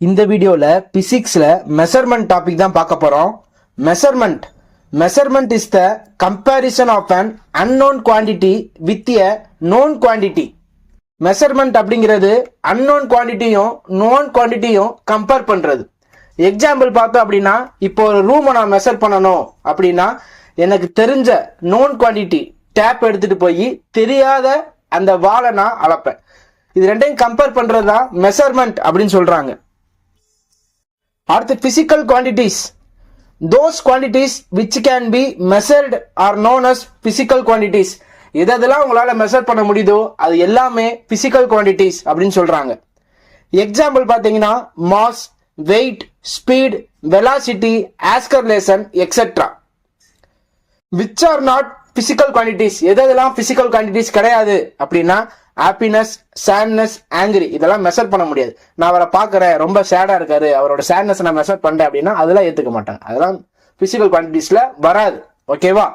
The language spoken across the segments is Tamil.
இந்த வீடியோல பிசிக்ஸ்ல மெஷர்மெண்ட் டாபிக் தான் பார்க்க போறோம். Measurement is the comparison of an unknown quantity with a known quantity. Measurement அப்படிங்கிறது அன்னோன் குவான்டிட்டியும் நோன் குவான்டிட்டியும் கம்பேர் பண்றது. எக்ஸாம்பிள் பார்த்தோம் அப்படின்னா, இப்போ ஒரு ரூமை நான் மெஷர் பண்ணணும் அப்படின்னா, எனக்கு தெரிஞ்ச நோன் குவான்டிட்டி டேப் எடுத்துட்டு போய் தெரியாத அந்த வாலை நான் அளப்பேன். இது ரெண்டையும் கம்பேர் பண்றது தான் மெஷர்மெண்ட் அப்படின்னு சொல்றாங்க. அடுத்து physical quantities. Those quantities which can be measured are known as physical quantities. எதெல்லாம் உங்களால மெஷர் பண்ண முடியுதோ அது எல்லாமே physical quantities அப்படின்னு சொல்றாங்க. எக்ஸாம்பிள் பாத்தீங்கன்னா mass, weight, speed, velocity, acceleration etcetera. which are not physical quantities. எதெல்லாம் physical quantities கிடையாது அப்படின்னா ஹாப்பினஸ், சேட்னஸ், ஆங்கிரி இதெல்லாம் மெஷர் பண்ண முடியாது. நான் அவரை பார்க்கறேன், ரொம்ப சேடா இருக்காரு, அவரோட சேட்னஸ் நான் மெஷர் பண்றேன் அப்படின்னா அதெல்லாம் ஏத்துக்க மாட்டாங்க. அதெல்லாம் பிசிக்கல் குவான்டிட்டிஸ்ல வராது. ஓகேவா?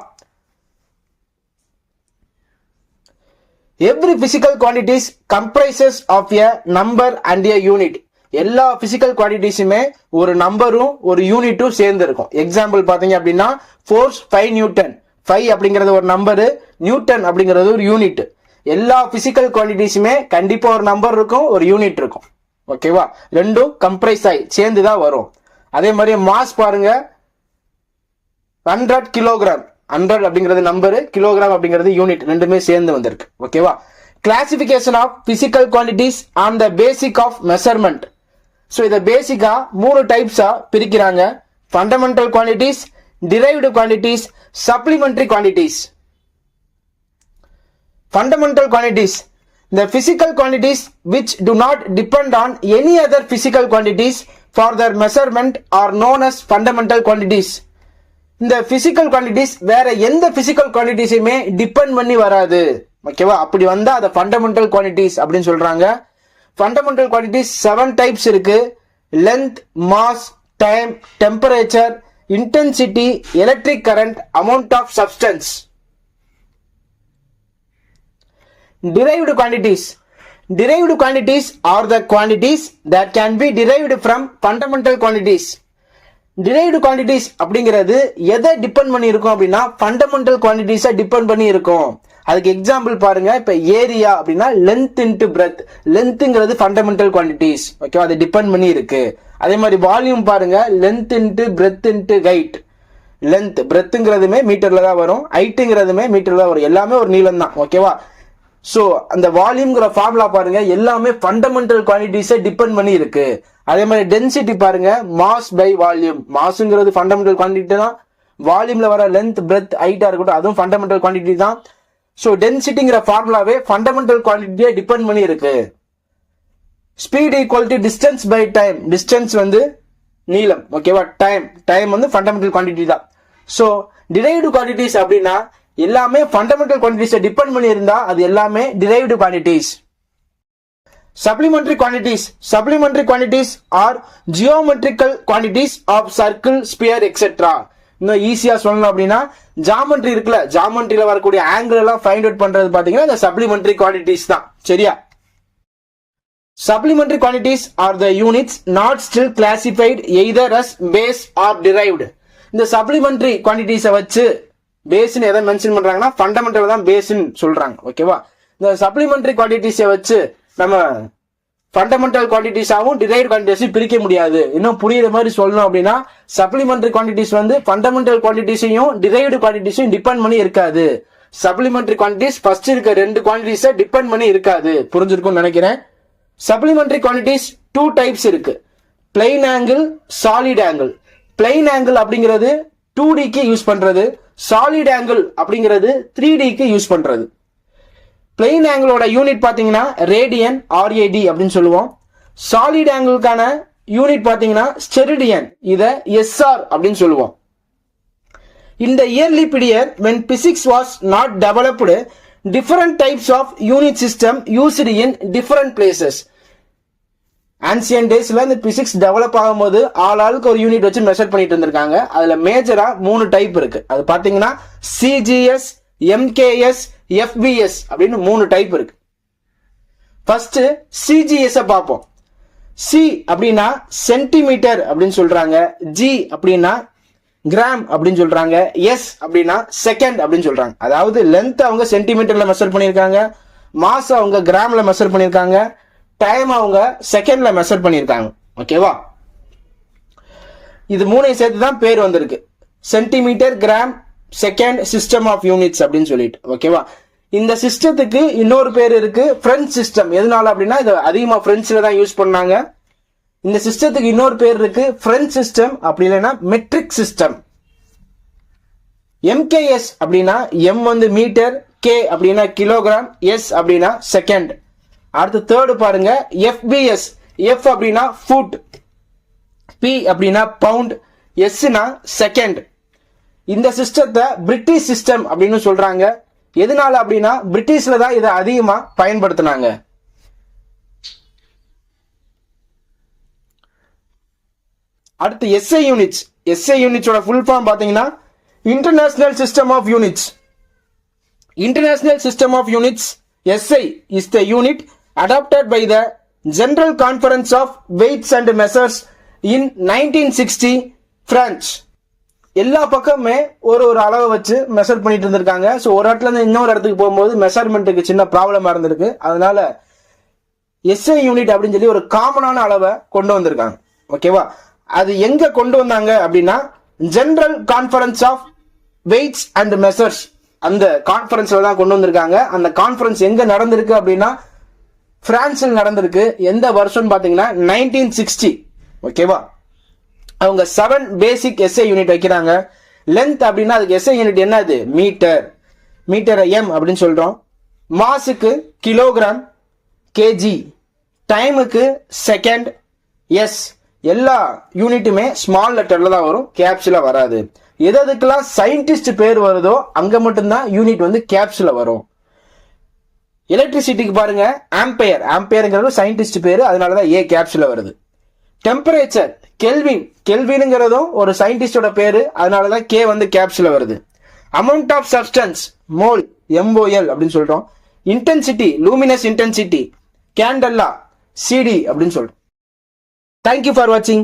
Every physical quantities comprises of a number and a unit. எல்லா பிசிக்கல் குவான்டிட்டிஸுமே ஒரு நம்பரும் ஒரு யூனிட்டும் சேர்ந்து இருக்கும். எக்ஸாம்பிள் பாத்தீங்க அப்படின்னா ஃபோர்ஸ் 5 நியூட்டன். 5 அப்படிங்கிறது ஒரு நம்பரு, நியூட்டன் அப்படிங்கிறது ஒரு யூனிட். எல்லா பிசிக்கல் குவான்டிட்டிஸுமே கண்டிப்பா ஒரு நம்பர் இருக்கும், ஒரு யூனிட் இருக்கும். ஓகேவா? ரெண்டும் கம்ப்ரைஸ் ஆகி சேர்ந்துதான் வரும். அதே மாதிரி மாஸ் பாருங்க, 100 கிலோகிராம். 100 அப்படிங்கிறது நம்பரு, கிலோகிராம் அப்படிங்கிறது யூனிட், ரெண்டுமே சேர்ந்து வந்திருக்கு. ஓகேவா? Classification of physical quantities on the basic of measurement. So இதை பேசிக்கா 3 டைப்ஸா பிரிக்கிறாங்க. Fundamental quantities, derived quantities, supplementary quantities. Fundamental quantities, the physical quantities which do not depend on any other physical quantities for their measurement are known as fundamental quantities. இந்த physical quantities வேற எந்த physical quantitiesயுமே டிபெண்ட் பண்ணி வராது. ஓகேவா? அப்படி வந்தா அதை fundamental quantities அப்படின்னு சொல்றாங்க. Fundamental quantities 7 types இருக்கு. length, mass, time, temperature, intensity, electric current, amount of substance. Derived quantities. Derived quantities are the quantities that can be derived from fundamental quantities. Derived quantities அப்படிங்கிறது எதை டிபெண்ட் பண்ணி இருக்கும் அப்படின்னா ஃபண்டமெண்டல் குவான்டிட்டிஸை டிபெண்ட் பண்ணி இருக்கும். அதுக்கு எக்ஸாம்பிள் பாருங்க. இப்ப ஏரியா அப்படின்னா லென்த் இன்டு பிரெத். லென்த்ங்கிறது ஃபண்டமெண்டல் குவான்டிட்டிஸ். ஓகேவா? அது டிபெண்ட் பண்ணி இருக்கு. அதே மாதிரி வால்யூம் பாருங்க, length into breadth into height. Length பிரெத்துங்கிறதுமே மீட்டர்ல தான் வரும், ஹைட்டுங்கிறதுமே மீட்டர்ல தான் வரும். எல்லாமே ஒரு நீளம் தான். ஓகேவா? சோ அந்த வால்யூம்ங்கிற ஃபார்முலா பாருங்க, எல்லாமே ஃபண்டமெண்டல் குவான்டிட்டிஸை டிபெண்ட் பண்ணி இருக்கு. அதே மாதிரி டென்சிட்டி பாருங்க, மாஸ் பை வால்யூம். மாஸ்ங்கிறது ஃபண்டமெண்டல் குவான்டிட்டி தான். வால்யூம்ல வர லென்த், பிரெத், ஹைட்டா இருக்கட்டும், அதுவும் ஃபண்டமெண்டல் குவான்டிட்டி தான். சோ டென்சிட்டிங்கிற ஃபார்முலாவே ஃபண்டமெண்டல் குவான்டிட்டியை டிபெண்ட் பண்ணி இருக்கு. Speed equal to distance by time. Distance வந்து நீளம். ஓகேவா? டைம் வந்து ஃபண்டமெண்டல் குவான்டிட்டி தான். சோ டிரைவ்டு குவான்டிட்டிஸ் அப்படின்னா எல்லாமே ஃபண்டமெண்டல் குவான்டிட்டிஸை டிபெண்ட் பண்ணி இருந்தா அது எல்லாமே derived quantities. Supplementary quantities. Supplementary quantities are geometrical quantities of circle, sphere etcetera. இன்னும் ஈஸியா சொல்லணும் அப்படின்னா ஜாமெட்ரி இருக்குல்ல, ஜாமெட்ரியில வரக்கூடிய ஆங்கிள் எல்லாம் ஃபைண்ட் அவுட் பண்றது பாத்தீங்கன்னா இந்த சப்ளிமெண்டரி குவான்டிட்டிஸ் தான். சரியா? Supplementary quantities are the units not still classified either as base or derived. இந்த supplementary quantities வச்சு பேஸ்னு எதை மென்ஷன் பண்றாங்கன்னா ஃபண்டமெண்டல் தான் பேஸ்னு சொல்றாங்க. ஓகேவா? இந்த சப்ளிமெண்டரி குவான்டிட்டிஸை வச்சு நம்ம ஃபண்டமெண்டல் குவான்டிட்டிஸாவும் டிரைவ்டு குவான்டிட்டிஸையும் பிரிக்க முடியாது. இன்னும் புரியுற மாதிரி சொல்லணும் அப்படின்னா சப்ளிமெண்டரி குவான்டிட்டிஸ் வந்து ஃபண்டமெண்டல் குவான்டிட்டிஸையும் டிரைவ்டு குவான்டிட்டிஸையும் டிபெண்ட் பண்ணி இருக்காது. சப்ளிமெண்டரி குவான்டிட்டிஸ் ஃபர்ஸ்ட் இருக்க 2 குவான்டிட்டிஸை டிபெண்ட் பண்ணி இருக்காது. புரிஞ்சிருக்கும்னு நினைக்கிறேன். சப்ளிமெண்டரி குவான்டிட்டிஸ் 2 டைப்ஸ் இருக்கு. Plain angle, solid angle. Plain angle அப்படிங்கிறது 2Dக்கு யூஸ் பண்றது, சாலிட் ஆங்கிள் அப்படிங்கிறது 3Dக்கு யூஸ் பண்றது. பிளைன் ஆங்கிளோட யூனிட் பாத்தீங்கன்னா ரேடியன், RAD அப்படின்னு சொல்லுவோம். சாலிட் ஆங்கிளுக்கான யூனிட் பாத்தீங்கன்னா ஸ்டெரிடியன், இத SR அப்படின்னு சொல்லுவோம். In the early period when physics was not developed, different types of unit system used in different places. Ancient டேஸ்ல இந்த பிசிக்ஸ் டெவலப் ஆகும்போது ஆளுக்கு ஒரு யூனிட் வச்சு மெஷர் பண்ணிட்டு இருந்திருக்காங்க. அதுல மேஜரா 3 டைப் இருக்கு. அது பாத்தீங்கன்னா CGS, MKS, FBS அப்படின்னு 3 டைப் இருக்கு. ஃபர்ஸ்ட் CGS பார்ப்போம். சி அப்படின்னா சென்டிமீட்டர் அப்படின்னு சொல்றாங்க, ஜி அப்படின்னா கிராம் அப்படின்னு சொல்றாங்க, எஸ் அப்படின்னா செகண்ட் அப்படின்னு சொல்றாங்க. அதாவது லென்த் அவங்க சென்டிமீட்டர்ல மெஷர் பண்ணியிருக்காங்க, மாஸ் அவங்க கிராம்ல மெஷர் பண்ணியிருக்காங்க, டைம் அவங்க செகண்ட்ல மெஷர் பண்ணியிருக்காங்க. ஓகேவா? இது மூணையும் சேர்த்து தான் பேர் வந்திருக்கு, centimetre, gram, second, system of units அப்படின்னு சொல்லிட்டு. ஓகேவா? இந்த சிஸ்டத்துக்கு இன்னொரு பேர் இருக்கு, பிரெஞ்ச் சிஸ்டம். எதனால அப்படின்னா இது அதிகமா பிரெஞ்சில் தான் யூஸ் பண்ணாங்க. இந்த சிஸ்டத்துக்கு இன்னொரு பேர் இருக்கு, பிரெஞ்ச் சிஸ்டம், அப்படி இல்லைன்னா மெட்ரிக் சிஸ்டம். எம்கேஎஸ் அப்படின்னா எம் வந்து மீட்டர், கே அப்படின்னா கிலோகிராம், எஸ் அப்படின்னா செகண்ட். அடுத்து தேர்டு பாருங்க, எஃபிஎஸ். எஃப் அப்படின்னா ஃபுட், பி அப்படின்னா பவுண்ட், எஸ்னா செகண்ட். இந்த சிஸ்டத்தை பிரிட்டிஷ் சிஸ்டம் அப்படின்னு சொல்றாங்க. எதனால அப்படின்னா பிரிட்டிஷ்ல தான் இதை அதிகமா பயன்படுத்தினாங்க. அடுத்து எஸ்ஐ யூனிட்ஸ். எஸ்ஐ யூனிட்ஸோட ஃபுல் ஃபார்ம் பாத்தீங்கன்னா international system of units. International system of units, SI, is the unit adopted by the General Conference of Weights and Measures in 1960 branch. எல்லா பக்கமே ஒரு அளவை வச்சு மெஷர் பண்ணிட்டு இருந்திருக்காங்க. ஸோ ஒரு இடத்துல இருந்து இன்னொரு இடத்துக்கு போகும்போது மெஷர்மெண்ட்டுக்கு சின்ன ப்ராப்ளமா இருந்திருக்கு. அதனால எஸ்ஐ யூனிட் அப்படின்னு சொல்லி ஒரு காமனான அளவை கொண்டு வந்திருக்காங்க. ஓகேவா? அது எங்க கொண்டு வந்தாங்க அப்படின்னா general conference of weights and measures, அந்த கான்ஃபரன்ஸ்ல தான் கொண்டு வந்திருக்காங்க. அந்த கான்ஃபரன்ஸ் எங்க நடந்திருக்கு அப்படின்னா பிரான்சில் நடந்திருக்கு. எந்த வருஷம் பாத்தீங்கன்னா 1960. ஓகேவா? அவங்க 7 பேசிக் எஸ்ஐ யூனிட் வைக்கிறாங்க. லென்த் அப்படின்னா அதுக்கு எஸ்ஐ யூனிட் என்னது? மீட்டர். மீட்டரை எம் அப்படின்னு சொல்றோம். மாஸுக்கு கிலோகிராம், கேஜி. டைமுக்கு செகண்ட், எஸ். எல்லா யூனிட்டுமே ஸ்மால் லெட்டர்ல தான் வரும், கேப்ஸ்ல வராது. எதுக்கெல்லாம் சயின்டிஸ்ட் பேர் வருதோ அங்க மட்டும்தான் யூனிட் வந்து கேப்ஸ்ல வரும். எலக்ட்ரிசிட்டிக்கு பாருங்க, ஆம்பையர். ஆம்பையர்ங்கிறது சயின்டிஸ்ட் பேரு, அதனாலதான் ஏ கேப்ஸ்ல வருது. Temperature kelvin. கெல்வின்ங்கிறதும் ஒரு சயின்டிஸ்டோட பேரு, அதனாலதான் கே வந்து கேப்ஸ்ல வருது. Amount of substance, mole, MOL அப்படின்னு சொல்றோம். Intensity, luminous intensity, candela, CD அப்படின்னு சொல்றோம். தேங்க்யூ ஃபார் வாட்சிங்.